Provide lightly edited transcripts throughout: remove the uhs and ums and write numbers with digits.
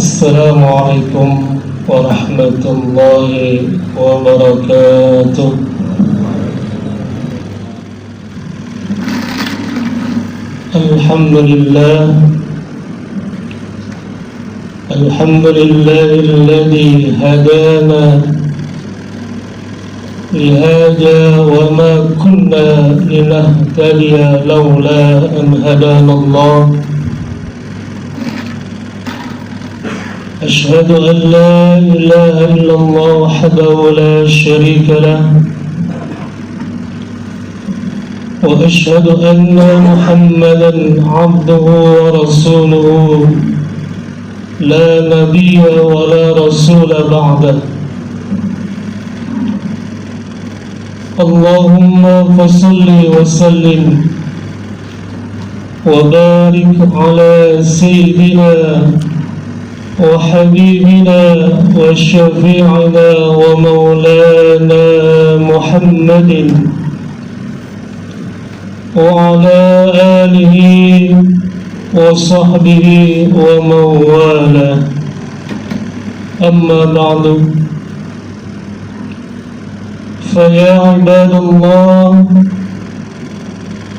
Assalamualaikum warahmatullahi wabarakatuh. Alhamdulillahilladzi hadana lihada wa ma kunna linahtadiya laula an hadanallah. أشهد أن لا إله إلا الله وحده لا شريك له وأشهد أن محمدا عبده ورسوله لا نبي ولا رسول بعده. اللهم فصل وسلم وبارك على سيدنا وحبيبنا وشفيعنا ومولانا محمد وعلى آله وصحبه ومن والاه. أما بعد، فيا عباد الله،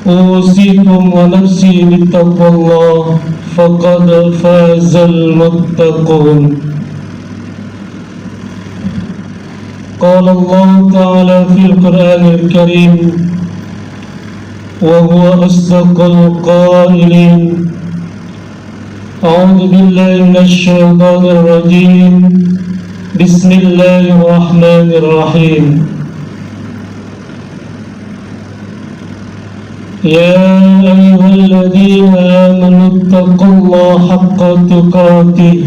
أوصيكم ونفسي بتقوى الله، فقد فاز المتقون. قال الله تعالى في القرآن الكريم وهو أصدق القائلين: أعوذ بالله من الشيطان الرجيم، بسم الله الرحمن الرحيم. يا أيها الذين آمنوا اتقوا الله حق تقاته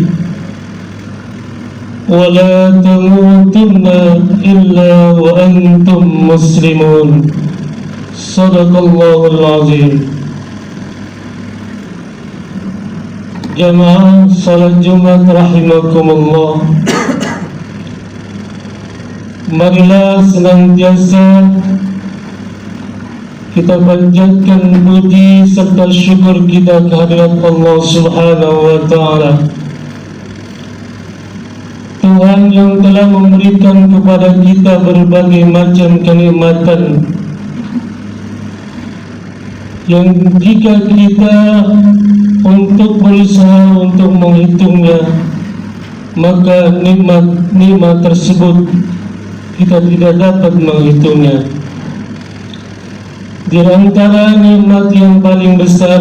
ولا تموتن إلا وأنتم مسلمون. صدق الله العظيم. Jamaah salat Jumat rahimakumullah, marilah senantiasa kita panjatkan puji serta syukur kita kehadirat Allah Subhanahu wa Ta'ala, Tuhan yang telah memberikan kepada kita berbagai macam kenikmatan yang jika kita untuk berusaha untuk menghitungnya, maka nikmat tersebut kita tidak dapat menghitungnya. Di antara nikmat yang paling besar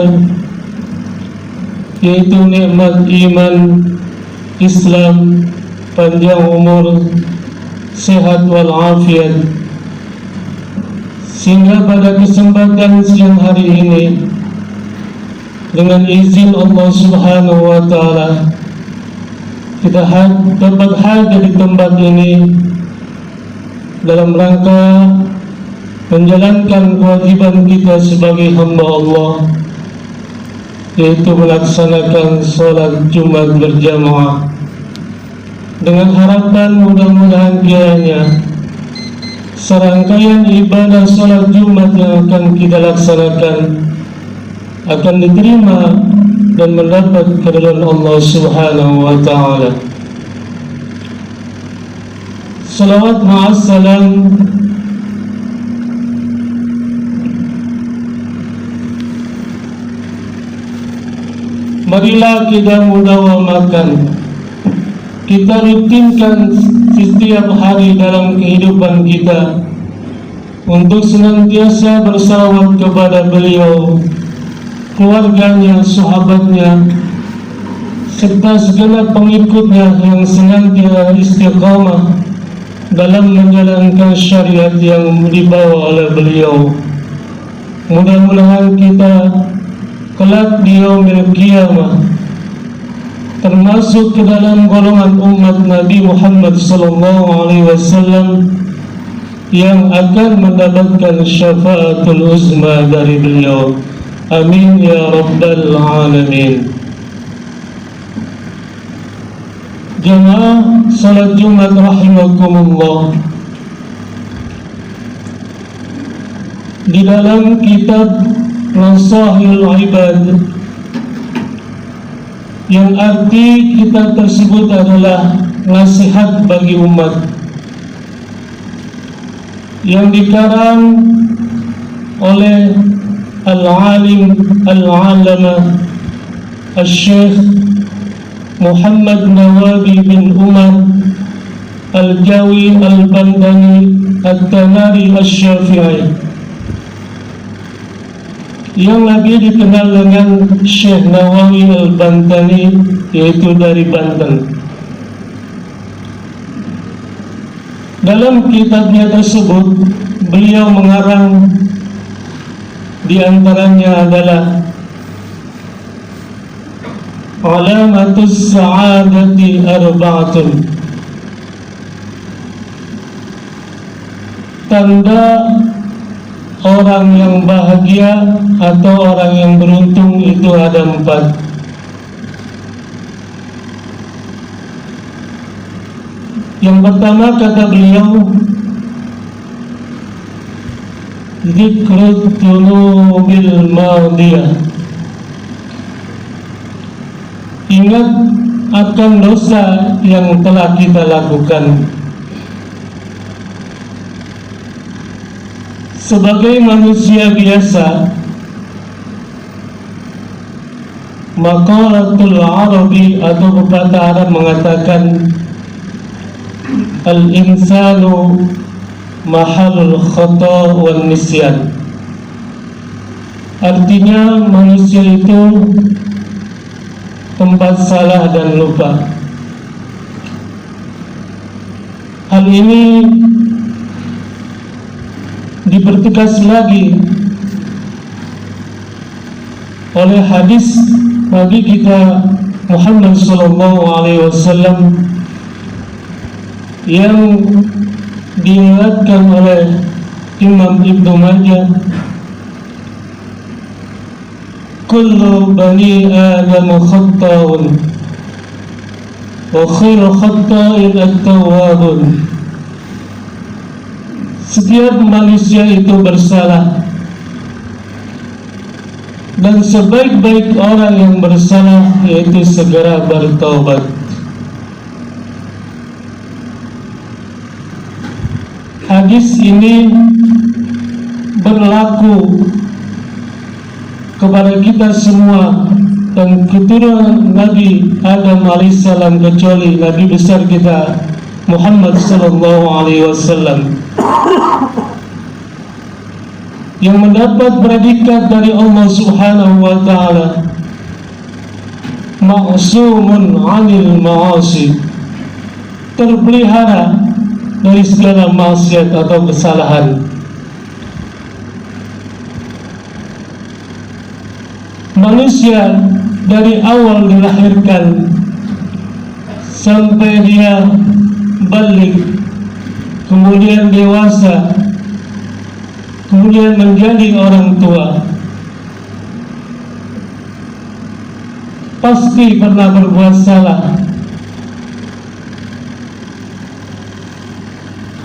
yaitu nikmat iman, Islam, panjang umur, sehat walafiat. Sehingga pada kesempatan siang hari ini, dengan izin Allah Subhanahu wa Ta'ala, kita dapat hadir di tempat ini dalam rangka menjalankan kewajiban kita sebagai hamba Allah, yaitu melaksanakan sholat Jumat berjamaah, dengan harapan mudah-mudahan kiranya serangkaian ibadah sholat Jumat yang akan kita laksanakan akan diterima dan mendapat keridhaan Allah Subhanahu wa Ta'ala. Salawat ma'assalam marilah kita mudawamakan, kita rutinkan setiap hari dalam kehidupan kita untuk senantiasa bersalawat kepada beliau, keluarganya, sahabatnya, serta segenap pengikutnya yang senantiasa istiqamah dalam menjalankan syariat yang dibawa oleh beliau. Mudah-mudahan kita kelak di yaumil qiyamah termasuk ke dalam golongan umat Nabi Muhammad SAW yang akan mendapatkan syafaatul uzma dari beliau. Amin ya rabbal alamin. Jamaah salat Jumat rahimakumullah, di dalam kitab Nasahil Ibad yang arti kitab tersebut adalah nasihat bagi umat, yang dikarang oleh Al-Alim Al-Alama Al-Syekh Muhammad Nawawi bin Umar Al-Jawi Al-Bandani Al-Tanari Al-Syafi'i, yang lebih dikenal dengan Syekh Nawawi Al-Bandani, yaitu dari Banten. Dalam kitabnya tersebut, beliau mengarang di antaranya adalah Alamatus Sa'adati Arba'atun, tanda orang yang bahagia atau orang yang beruntung itu ada 4. Yang pertama, kata beliau, Dzikrul Dzunubil Madiyah, ingat akan dosa yang telah kita lakukan. Sebagai manusia biasa, maqalatul Arabi atau pepatah Arab mengatakan al-insanu mahalul khata wal nisyan. Artinya manusia itu tempat salah dan lupa. Hal ini dipertegas lagi oleh hadis Nabi kita Muhammad SAW yang diriwayatkan oleh Imam Ibnu Majah, kullu bani Adam khatta'un wa khairu khatta'in at-tawwabun. Setiap manusia itu bersalah, dan sebaik-baik orang yang bersalah yaitu segera bertaubat. Hadis ini berlaku kepada kita semua dan keturunan Nabi Adam alaihissalam, kecuali Nabi besar kita Muhammad sallallahu alaihi wasallam, yang mendapat predikat dari Allah Subhanahu wa taala, ma'sumun 'anil ma'asi, terpelihara dari segala maksiat atau kesalahan. Manusia dari awal dilahirkan sampai dia balik, kemudian dewasa, kemudian menjadi orang tua, pasti pernah berbuat salah.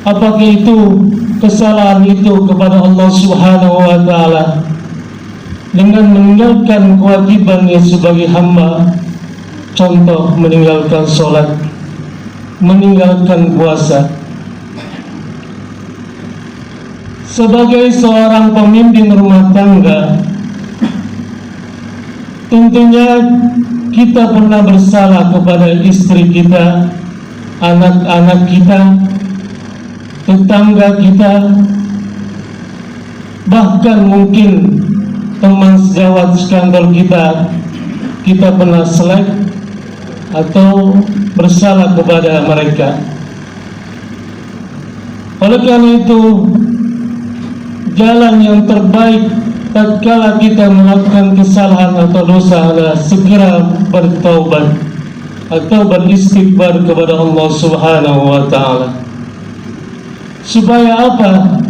Apakah itu kesalahan itu kepada Allah Subhanahu wa taala dengan meninggalkan kewajibannya sebagai hamba, contoh meninggalkan sholat, meninggalkan puasa. Sebagai seorang pemimpin rumah tangga, tentunya kita pernah bersalah kepada istri kita, anak-anak kita, tetangga kita, bahkan mungkin teman sejawat sekantor kita pernah selek atau bersalah kepada mereka. Oleh karena itu, jalan yang terbaik tatkala kita melakukan kesalahan atau dosa adalah segera bertaubat atau beristighfar kepada Allah Subhanahu wa taala. Supaya apa?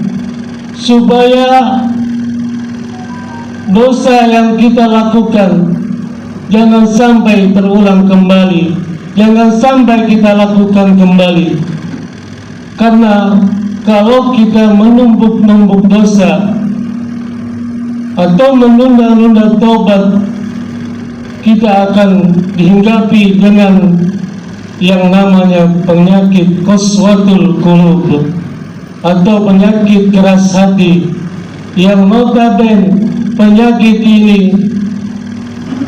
Supaya dosa yang kita lakukan jangan sampai terulang kembali, jangan sampai kita lakukan kembali. Karena kalau kita menumpuk-numpuk dosa atau menunda-nunda taubat, kita akan dihinggapi dengan yang namanya penyakit qaswatul qulub atau penyakit keras hati, yang notabene penyakit ini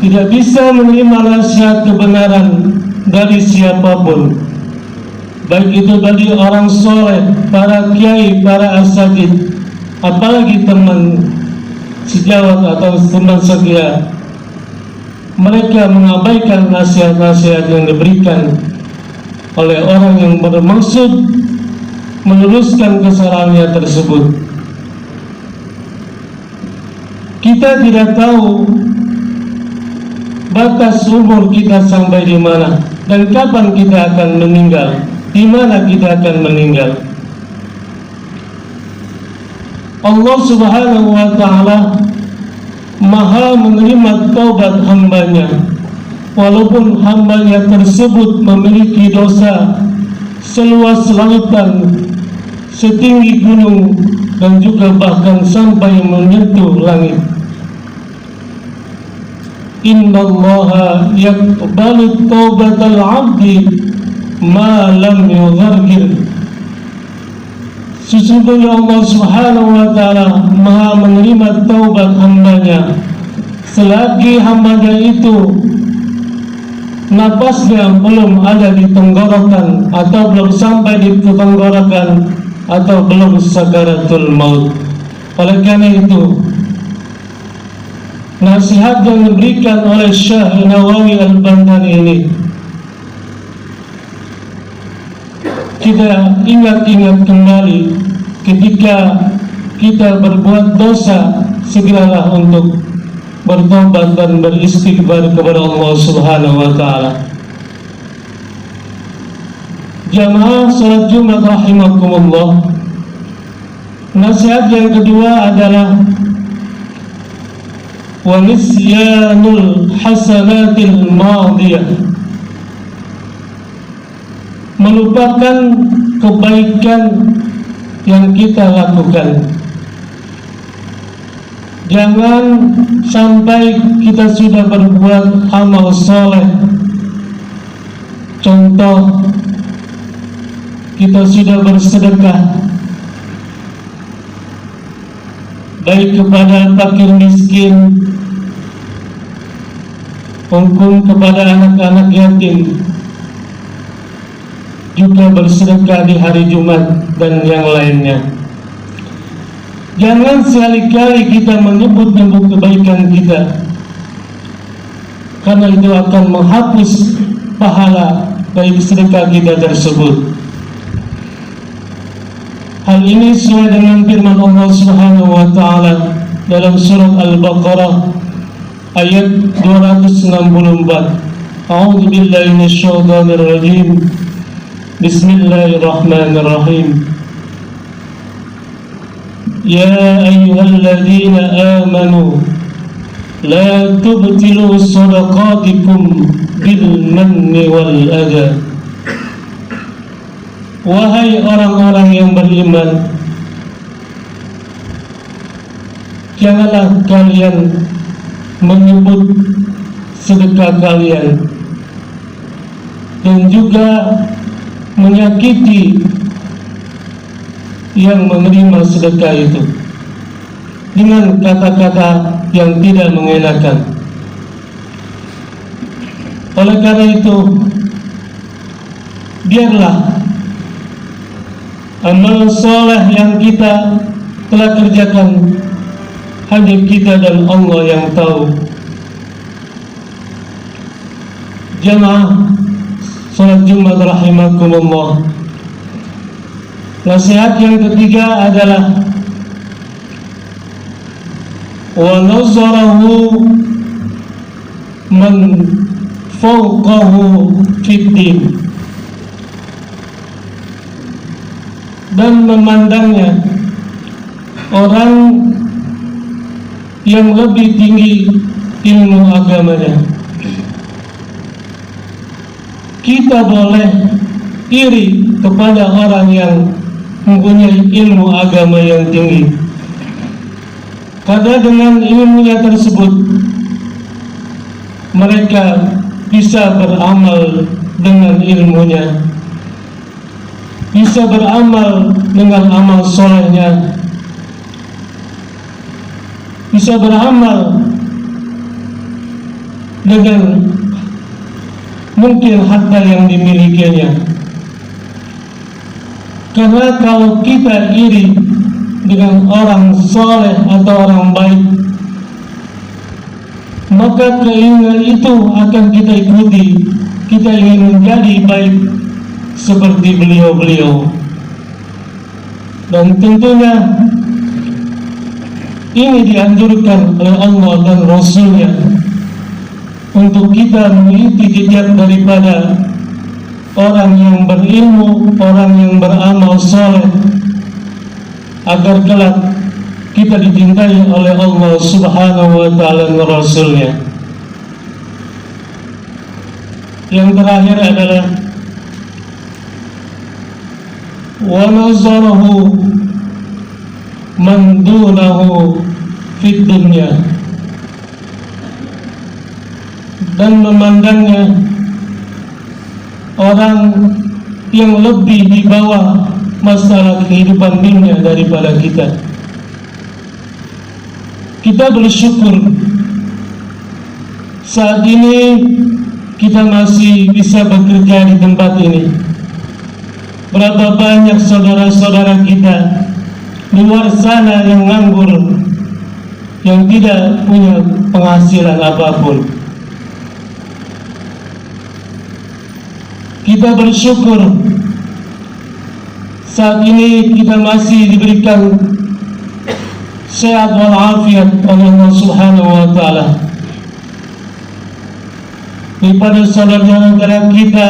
tidak bisa menerima nasihat kebenaran dari siapapun, baik itu dari orang soleh, para kiai, para asatidz, apalagi teman sejawat atau teman setia. Mereka mengabaikan nasihat-nasihat yang diberikan oleh orang yang bermaksud meluruskan kesalahannya tersebut. Kita tidak tahu batas umur kita sampai di mana dan kapan kita akan meninggal, di mana kita akan meninggal. Allah Subhanahu wa ta'ala Maha menerima taubat hambanya, walaupun hambanya tersebut memiliki dosa seluas lautan, setinggi gunung, dan juga bahkan sampai menyentuh langit. Innallaha yaqbalu taubatal 'abdi ma lam yughargir. Sesungguhnya Allah Subhanahu wa ta'ala Maha menerima taubat hambanya selagi hambanya itu napasnya belum ada di tenggorokan, atau belum sampai di tenggorokan, atau belum sakaratul maut. Oleh karena itu, nasihat yang diberikan oleh Syekh Nawawi Al-Bandari ini kita ingat-ingat kembali. Ketika kita berbuat dosa, segeralah untuk bertobat dan beristighfar kepada Allah Subhanahu wa ta'ala. Jamaah salat Jumat rahimakumullah, nasihat yang kedua adalah wa nisyanul hasanatil madiyah, melupakan kebaikan yang kita lakukan. Jangan sampai kita sudah berbuat amal soleh, contoh kita sudah bersedekah, baik kepada fakir miskin maupun kepada anak-anak yatim, juga bersedekah di hari Jumat dan yang lainnya. Jangan sekali-kali kita menyebut-nyebut kebaikan kita, karena itu akan menghapus pahala dari sedekah kita tersebut. Hal ini sesuai dengan firman Allah Subhanahu wa ta'ala dalam surat Al-Baqarah ayat 264. A'udzu billahi minasyaitonir rajim. Bismillahirrahmanirrahim. Ya ayyuhalladzina amanu la tubtilu shadaqatikum bil manni wal adha. Wahai orang-orang yang beriman, janganlah kalian menyebut sedekah kalian dan juga menyakiti yang menerima sedekah itu dengan kata-kata yang tidak mengenakan. Oleh karena itu, biarlah amal soleh yang kita telah kerjakan hanya kita dan Allah yang tahu. Jamaah salat Jumat rahimakumullah, nasihat yang ketiga adalah wa nazarahu man fawqahu fid din, dan memandangnya orang yang lebih tinggi ilmu agamanya. Kita boleh iri kepada orang yang mempunyai ilmu agama yang tinggi, karena dengan ilmunya tersebut mereka bisa beramal dengan ilmunya, bisa beramal dengan amal solehnya, bisa beramal dengan mungkin harta yang dimilikinya. Karena kalau kita iri dengan orang soleh atau orang baik, maka keinginan itu akan kita ikuti. Kita ingin menjadi baik seperti beliau-beliau. Dan tentunya ini dianjurkan oleh Allah dan Rasul-Nya untuk kita mengikuti jejak daripada orang yang berilmu, orang yang beramal soleh, agar kelak kita dicintai oleh Allah Subhanahu wa Ta'ala dan Rasul-Nya. Yang terakhir adalah wa nazarahu man dunahu fid dunya, dan memandangnya orang yang lebih di bawah masalah kehidupan dunia daripada kita. Kita bersyukur saat ini kita masih bisa bekerja di tempat ini. Berapa banyak saudara-saudara kita di luar sana yang nganggur, yang tidak punya penghasilan apapun. Kita bersyukur saat ini kita masih diberikan sehat walafiat oleh Allah Subhanahu wa Ta'ala. Daripada saudara-saudara kita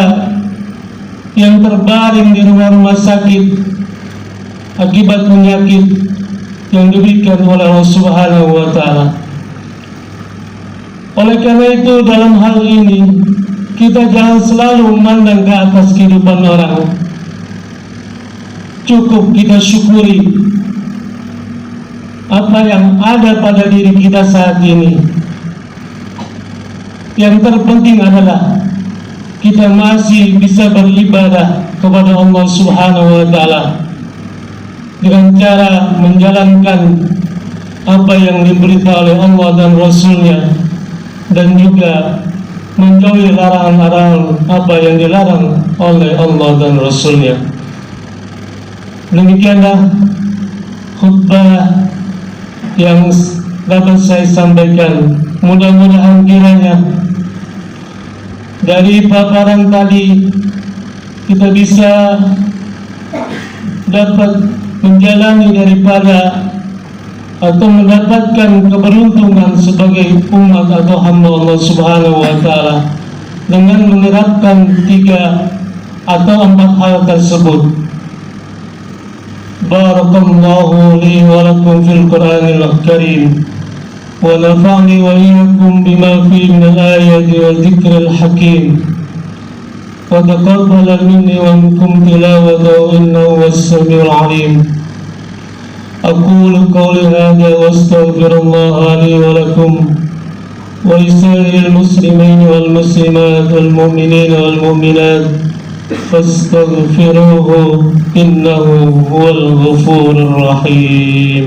yang terbaring di rumah sakit akibat penyakit yang diberikan oleh Allah Subhanahu wa Ta'ala. Oleh karena itu, dalam hal ini kita jangan selalu memandang ke atas kehidupan orang. Cukup kita syukuri apa yang ada pada diri kita saat ini. Yang terpenting adalah kita masih bisa beribadah kepada Allah Subhanahu wa Ta'ala dengan cara menjalankan apa yang diberitahu oleh Allah dan Rasul-Nya, dan juga menjauhi larangan-larangan apa yang dilarang oleh Allah dan Rasul-Nya. Demikianlah khutbah yang dapat saya sampaikan. Mudah-mudahan kiranya dari paparan tadi kita bisa dapat menjalani daripada atau mendapatkan keberuntungan sebagai umat atau hamba Allah Subhanahu wa Ta'ala dengan menerapkan 3 atau 4 hal tersebut. Barakallahu li wa lakum fil Qur'anil Karim, wa nafa'ni wa iyyakum bima fihi min al-ayati wa dzikril hakim, wa taqabbala minni wa minkum tilawatahu innahu was-sami'ul 'alim. أقول قولي هذا وأستغفر الله لي ولكم ولسائر المسلمين والمسلمات والمؤمنين والمؤمنات فاستغفروه إنه هو الغفور الرحيم.